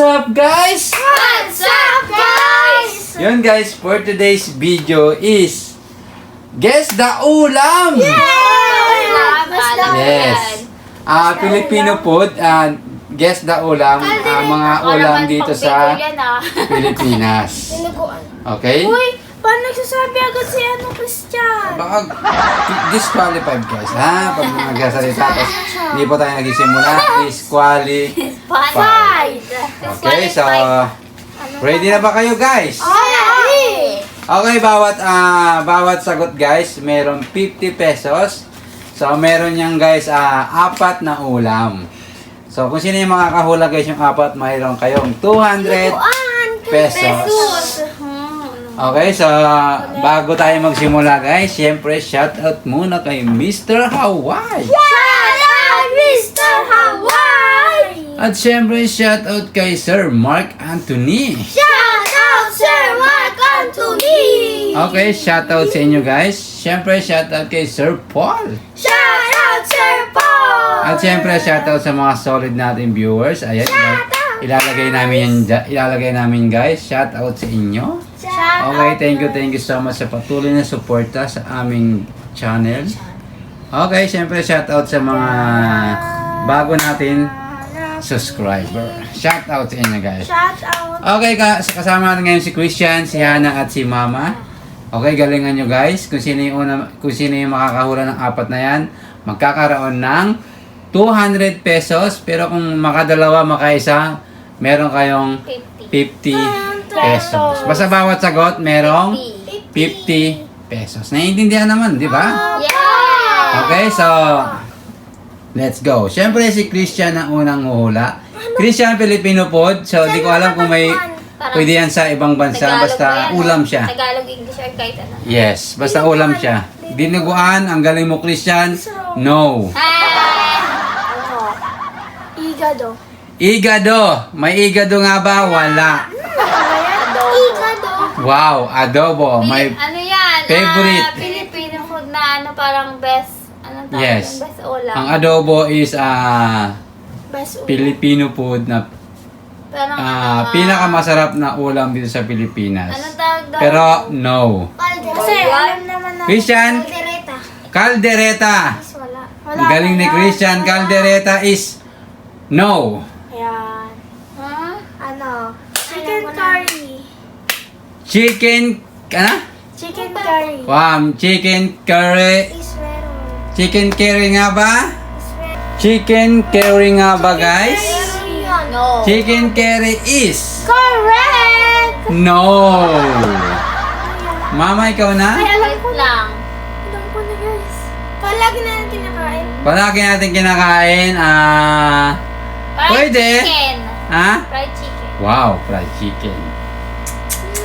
up guys? What's up, guys? Yun guys, for today's video is Guess the Ulam! Yes. Filipino food and guess the ulam, mga ulam dito sa Pilipinas. Okay? Uy, paano nagsasabi agad si Christian? Baka disqualified guys, ha? Pag nagsasalita, tapos hindi po tayo nagsisimula, disqualified. Okay, so ready na ba kayo guys? Okay, bawat sagot guys, meron 50 pesos. So, meron niyang guys, 4 na ulam. So, kung sino yung makakahula guys yung 4, mayroon kayong 200 pesos. Okay, so, bago tayo magsimula guys, syempre, shoutout muna kay Mr. Hawaii. Shout out, Mr. Hawaii! At syempre, shoutout kay Sir Mark Anthony. Shout out, Sir Mark Anthony! Okay, shoutout sa inyo guys. Syempre, shoutout kay Sir Paul. Shout out, Sir Paul! At syempre, shoutout sa mga solid nating viewers. Ayan, ilalagay namin guys. Shoutout sa inyo. Okay, thank you so much sa patuloy na suporta sa aming channel. Okay, syempre, shoutout sa mga bago natin subscriber. Shoutout sa inyo guys. Shout out! Okay, kasama natin ngayon si Christian, si Hannah at si Mama. Okay, galingan nyo guys. Kung sino yung makakahula ng 4 na yan, magkakaroon ng 200 pesos. Pero kung makadalawa, makaisa, meron kayong 50 pesos. Basta bawat sagot, merong 50 pesos. Naiintindihan naman, di ba? Yeah! Okay, so let's go. Siyempre si Christian ang unang huhula. Christian, Filipino food. So, di ko alam kung may pwede yan sa ibang bansa. Basta ulam siya. Tagalog, English, or kahit ano. Yes, basta ulam siya. Dinuguan, ang galing mo Christian. No. Igado. Igado. May igado nga ba? Wala. Igado. Wow, adobo. May Ano yan? favorite. Filipino food na ano, parang best. Anong tawag? Yes. Yung best ulam. Ang adobo is Best ulam. Filipino food na Parang pinakamasarap na ulam dito sa Pilipinas. Anong tawag doon? Pero no. Kasi alam naman na. Christian? Caldereta. Caldereta. Wala. Ang galing ni Christian. Caldereta is no. Ayan. Huh? Ano? Chicken curry. Chicken, Chicken curry. Wow, chicken curry. Is meron. Chicken curry nga ba? Is meron. Chicken curry nga ba guys? No. Chicken curry is Correct! no. Mama, ikaw na? Wait lang. Alam ko na guys. Palagi na natin kinakain. Palagi natin kinakain. Fried Pwede. chicken. Fried chicken. Wow, fried chicken.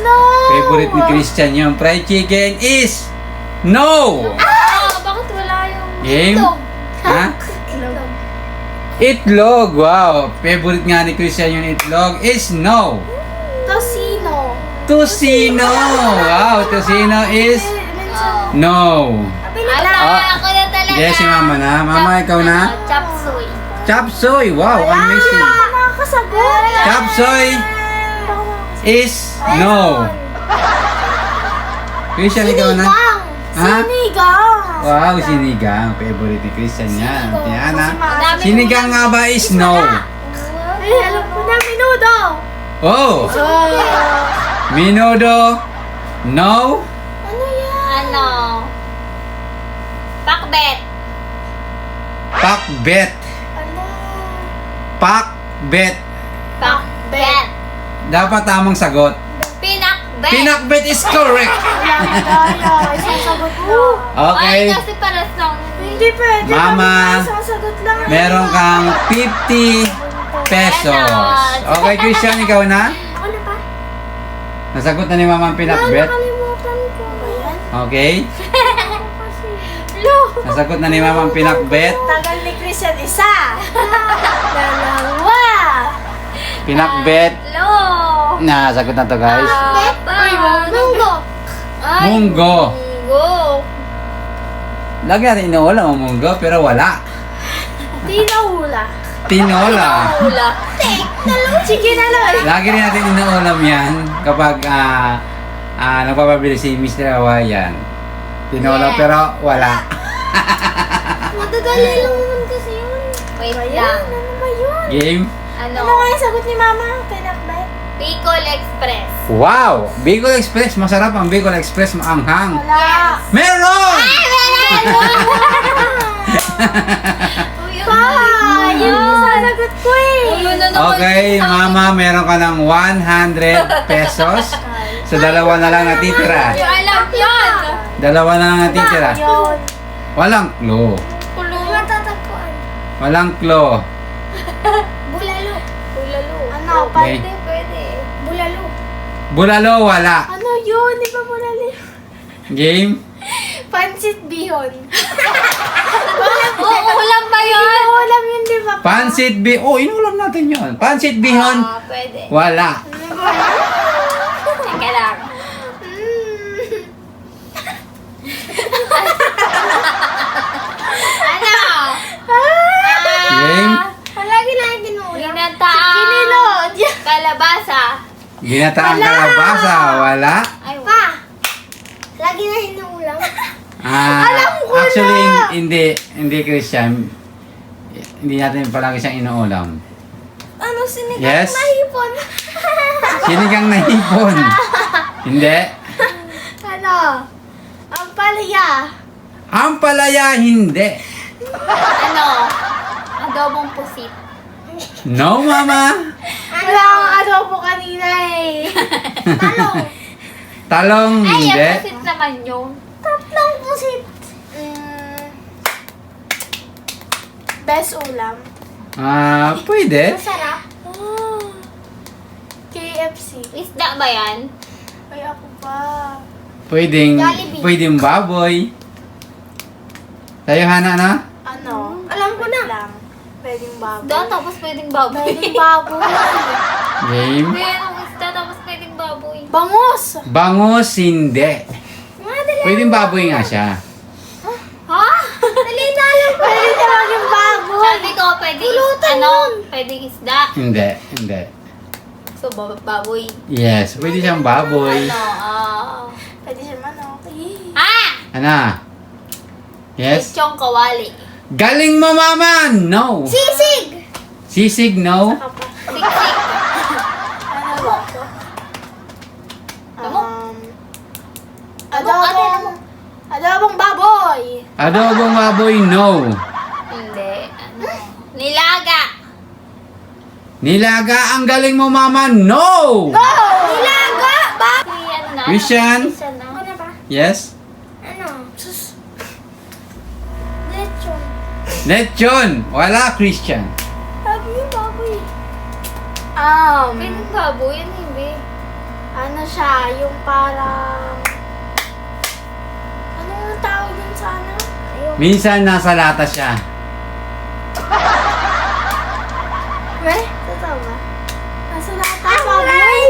No! Favorite ni Christian yung fried chicken is no. Bakit wala yung Game? itlog? Ha? Itlog. Itlog. Wow, favorite nga ni Christian yung itlog is no. Tocino. Tocino. Wow, tocino is no. Ako na talaga. Yes, si Mama na. Mama, ikaw na. Chop suey. Chop suey. Wow, amazing. Nakakasagot. Chop suey is no. Christian, ikaw na. Ha? Sinigang. Wow, sinigang. Favorite ni Christian yan. Tiana. Madami Sinigang nga ba is no? Alam ko na, minudo. Oh, minudo. No. Ano yan? Ano? Pakbet. Pakbet. Ano? Pakbet. Pakbet. Dapat tamang sagot. Pinakbet. Pinakbet is correct. Daya, isang sagot lang. Okay. Ay, kasi paras lang. Hindi pwede. Mama, Isang sagot lang. meron kang 50 pesos. Okay, Christian, ikaw na? Ako na pa? Nasagot na ni Mama ang pinakbet. Nakalimutan ko. Ba yan? Okay. Kasi, lo. Nasagot na ni Mama ang pinakbet. Tagal ni Christian, isa. Dalawa. Pinakbet. Hello. Nasagot na to guys. Uy, munggo. Ay, Munggo. Munggo. Lagi natin inuulam ang munggo pero wala. Di nahula. Tinola. Hula. Chicken ano eh. Lagi rin natin inuulam yan kapag nagpapabili si Mr. Hawaiian. Tinola Yeah. pero wala. Madadali lang naman kasi yun. Wait Ayan, lang. ano ba yun? Game? Ano? Ano nga yung sagot ni Mama? Pinakbet? Bicol Express. Wow! Bicol Express. Masarap ang Bicol Express. Maanghang. Wala. Meron! Pa! Yun yung sasagot ko eh. Okay, Mama, meron ka ng 100 pesos. So, dalawa na lang natitira. Yung alam yun. Dalawa na lang natitira. Yun. Walang clue. Pulo. Matatagpuan. Walang clue. Bulalo. Bulalo. Ano? Okay. Pwede, pwede. Bulalo. Bulalo, wala. Ano yun? Di ba bulalo? Game? Pansit bihon. Oo, ulam ba yun? Ulam yun, di ba? Pansit bi... Oh, inulam natin yun. Pansit bihon, Ah, pwede. wala. Teka lang. Ano? Game? Palagi na yung tinulam. Ginataang Kinilod. kalabasa. Ginataang kalabasa, wala. Ay, Pa! Lagi na hinuulam. Alam ko actually, na! hindi Christian. Hindi natin palagi siyang inuulam. Ano, sinigang Yes? na hipon? Sinigang na hipon. Hindi. Ano? Ang palaya. Ang palaya, hindi. ano? Adobong pusit. No, Mama. Wala akong adobo kanina eh. Talong. Talong, Ay, hindi. yung pusit naman yun. Tatlong pusit. Best ulam. Pwede. Masarap. KFC. Isda ba yan? Ay, ako pa. Jollibee. Pwedeng baboy. Tayo, Hana, na? Ano? Alam ko na. Pwedeng baboy. Isda tapos pwedeng baboy. Pwedeng baboy. Game. Pwedeng isda tapos pwedeng baboy. Bangus. Bangus, hindi. Madali. Pwedeng baboy nga siya. Ha? Dali na lang. Pwede na maging baboy. Sabi ko, pwedeng Pulutan pwedeng isda. Hindi. So, baboy. Yes, pwede siyang baboy. Ano? Pwede siya manok. Ano? Yes? Lechong kawali. Galing mo, Mama! No! Sisig. Sisig, no? Saka pa. Siksik. Ano ba ito? Lamok. Adobong. Adobong baboy. Adobong baboy, no. Hindi. Ano? Nilaga. Nilaga, ang galing mo, Mama! No! Go! Nilaga. Ba? Si ano na? Christian? Christian na. Ano ba? Yes? Ano? Sus. Lechon. Lechon! Wala, Christian. Sabi yung baboy. Pwedeng baboy. Ano hindi? Ano siya? Yung parang... Ano ang tawag dun sa ano? Ayun. Minsan nasa lata siya. Totoo ba? Nasa lata baboy?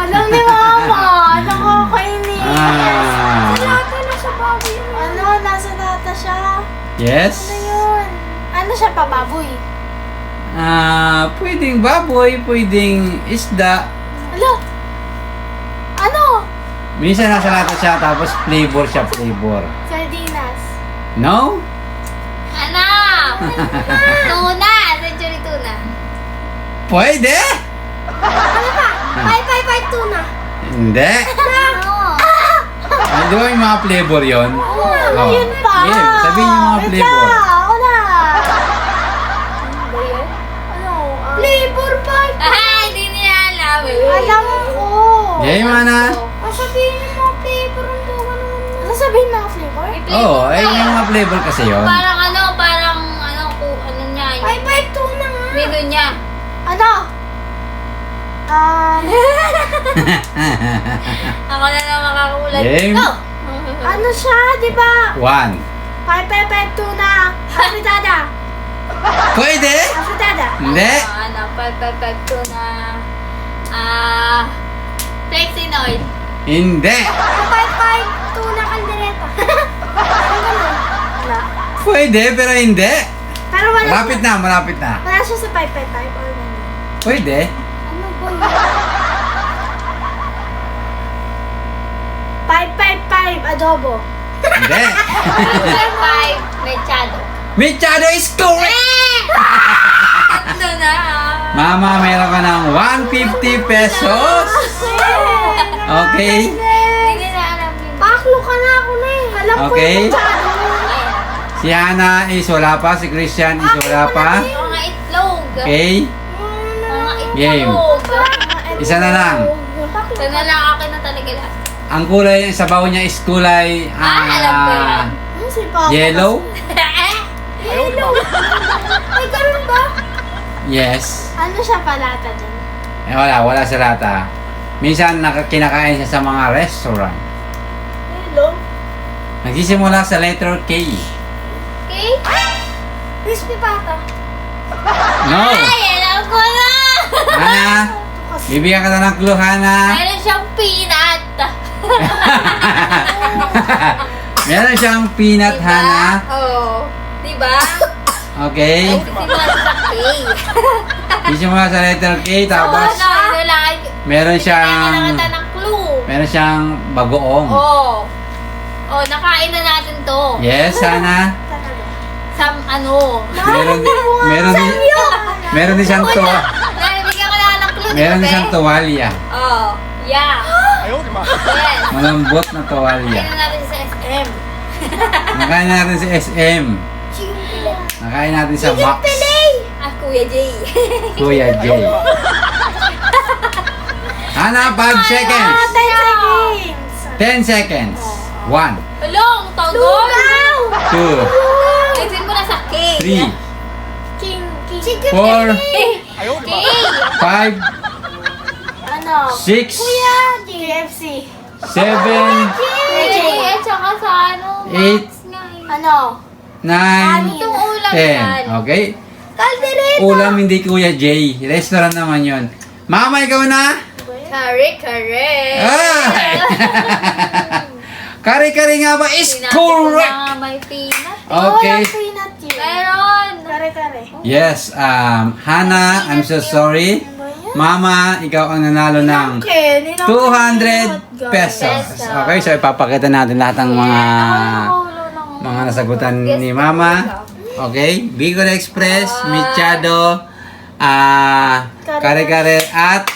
Alam ni Mama. Nakakainis. Nasa lata na siya baboy. Ano? Nasa lata siya. Yes? Ano yun? Ano siya pa baboy? Pwedeng baboy, pwedeng isda. Ano? Ano? Minsan nasa lata siya, tapos flavor siya, flavor. Sardinas. No? Ano? Tuna. Century tuna. Pwede? Ano pa? Pai tuna. Hindi. Ano? Di ba yung mga flavor yon? Ano yun pa? Game, sabihin yung mga Wait flavor. lang, ako na. Ano ba yun? Ano? Flavor pa. Hindi niya alam. Alam ko. Game, Ana. Sabihin yung mga flavor. Ano sabihin mga flavor? May flavor Oo, pa ay eh. yung mga flavor kasi yon. Parang ano niya. Pai tuna nga. Menu niya. Ano? Ako na lang makakamulat. Game. Go! Ano siya, di ba? 1. Pai tuna. Afritada. Pwede? Afritada. Hindi. Ano, pag tuna. Flexing oil. Hindi. Pai tuna kaldereta. Ano ganun? Wala. Pwede, pero hindi. Pai Pero wala Malapit na, malapit na. Wala siya sa 555 or ano. Pwede. Ano ba yun? 555 adobo. Hindi. 5 mechado. Michado is correct! Ito na. Mama, meron ka ng 150 pesos. Okay. Hindi na alam yun. Paklo ka na ako na eh. Alam ko Okay. yung masyado. Si Hana is wala pa. Si Christian is wala pa. Mga itlog. Okay. Mga itlog. Game. Isa na lang. Ito na lang akin na talaga lahat. Ang kulay ng sabaw niya is kulay Alam ko yan. Si Papa. yellow. Yellow. Ay, ganun ba? Yes. Ano siya palata din? Eh wala sa lata. Minsan kinakain siya sa mga restaurant. Yellow. Nagsisimula sa letter K. Okay? Crispy pata. No. Ay, alam ko na! Hana, bibigyan ka na ng clue, Hana. Meron siyang peanut. Meron siyang peanut, Hana. Oo. Diba? Okay. Ay, simula sa K. Nagsisimula sa letter K, tapos Ano lang, meron kailangan siyang kita ng clue. meron siyang bagoong. Oo. Oh, nakain na natin to. Yes, Hana. Talaga. Sa ano? Meron din siyang Bigyan ko na ng clue. meron din di siyang ba, tuwalya. be? Oh, yeah. Yes. Malambot na tuwalya. Kailan natin sa SM. Nakain natin sa SM. Nakain natin sa Max. Ah, Kuya Jay. Kuya J. Hana, 5 seconds. 10 10 seconds. seconds. 1, Hello, ang tagal. 2, Isin mo na sa K. 3, King. Chicken. 4, K. 5, Ano? 6, Kuya. KFC. 7, Kuya Jay, at saka sa ano, Eight. Max nga eh. Ano? 9, Itong ulam yan. 10. Okay? Caldereta. Ulam hindi Kuya J. Restaurant naman yun. Mama, ikaw na? Kare. Ay! Kari-kari nga ba is Sinabi ko correct! na may peanut. Okay. Walang peanut yun. Meron. Kare-kare. Yes, Hana, I'm so sorry. Mama, ikaw ang nanalo ng 200 pesos. Okay, so ipapakita natin lahat ng mga nasagutan ni Mama. Okay, Bicol Express, Michado, kare-kare at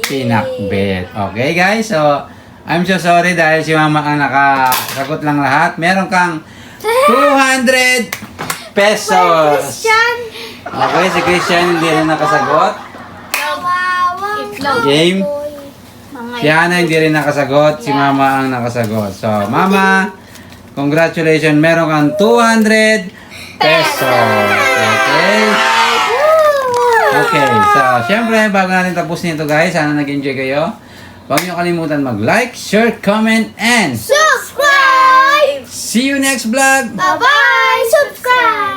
pinakbet. Okay guys, so I'm so sorry dahil si Mama ang nakasagot lang lahat. Meron kang 200 pesos. Christian. Okay, si Christian hindi rin nakasagot. Itlog. Game. Mga Si Hana hindi rin nakasagot. Si Mama ang nakasagot. So, Mama, congratulations. Meron kang 200 pesos. Okay? Okay. So, syempre, bago natin tapusin ito guys, sana nag-enjoy kayo. Huwag niyo kalimutan mag-like, share, comment, and Subscribe. see you next vlog! Bye-bye. Subscribe.